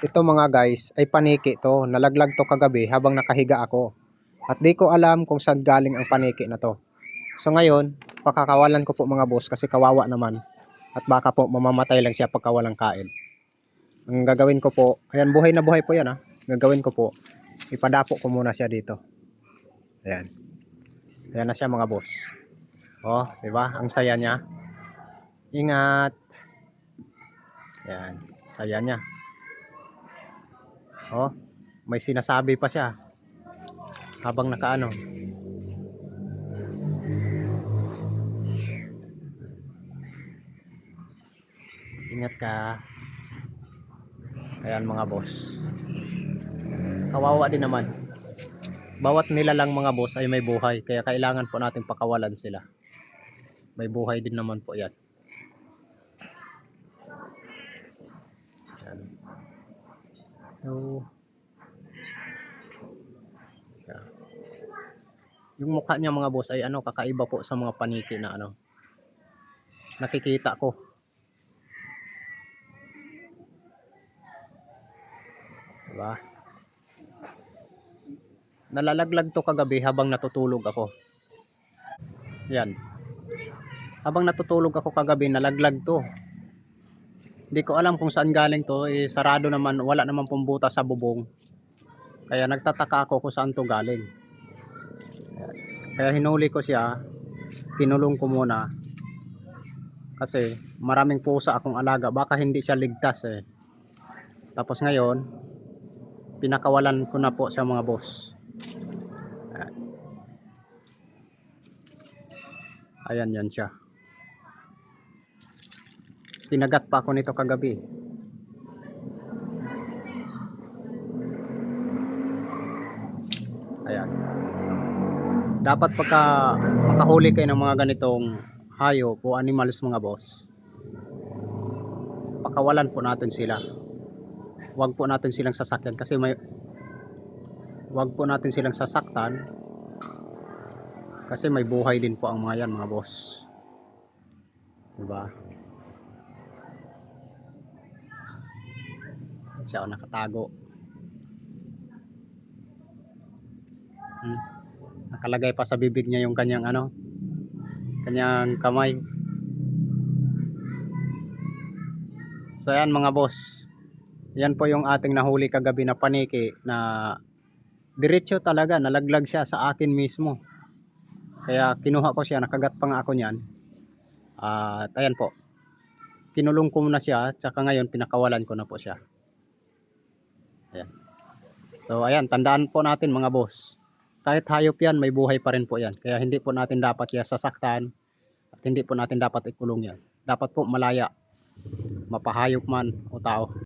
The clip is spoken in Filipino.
Ito mga guys ay paniki to. Nalaglag to kagabi habang nakahiga ako. At di ko alam kung saan galing ang paniki na to. So ngayon, pakakawalan ko po mga boss kasi kawawa naman. At baka po mamamatay lang siya pagka walang kain. Ang gagawin ko po, ayan, buhay na buhay po yan ha. Gagawin ko po, ipadapo ko muna siya dito. Ayan. Ayan na siya mga boss. Oh, diba? Ang saya niya. Ingat. Ayan, saya niya. Oh, may sinasabi pa siya habang nakaano. Ingat ka. Ayan mga boss. Kawawa din naman. Bawat nilalang mga boss ay may buhay, kaya kailangan po natin pakawalan sila. May buhay din naman po yan. Ayan. So, yeah. Yung mukha niya mga boss ay ano, kakaiba po sa mga paniki na ano nakikita ko. Diba? Nalalaglag to kagabi habang natutulog ako. Yan. Habang natutulog ako kagabi, nalaglag to. Hindi ko alam kung saan galing to. Sarado naman, wala naman pong butas sa bubong. Kaya nagtataka ako kung saan to galing. Kaya hinuli ko siya. Kinulong ko muna. Kasi maraming pusa akong alaga. Baka hindi siya ligtas eh. Tapos ngayon, pinakawalan ko na po sa mga boss. Ayan, yan siya. Pinagat pa ako nito kagabi. Ayan. Dapat pagka makahuli kayo ng mga ganitong hayop o animals mga boss, pakawalan po natin sila. Huwag po natin silang sasakyan kasi huwag po natin silang sasaktan kasi may buhay din po ang mga yan mga boss. Diba? Siya nakatago. Nakalagay pa sa bibig niya yung kanyang ano, kanyang kamay. So yan mga boss, yan po yung ating nahuli kagabi na paniki na diretso talaga, nalaglag siya sa akin mismo. Kaya kinuha ko siya, nakagat pa nga ako niyan. At ayan po, kinulong ko na siya, tsaka ngayon pinakawalan ko na po siya. Ayan. So ayan, tandaan po natin mga boss, kahit hayop yan, may buhay pa rin po yan. Kaya hindi po natin dapat siya sasaktan at hindi po natin dapat ikulong yan. Dapat po malaya, mapahayop man o tao.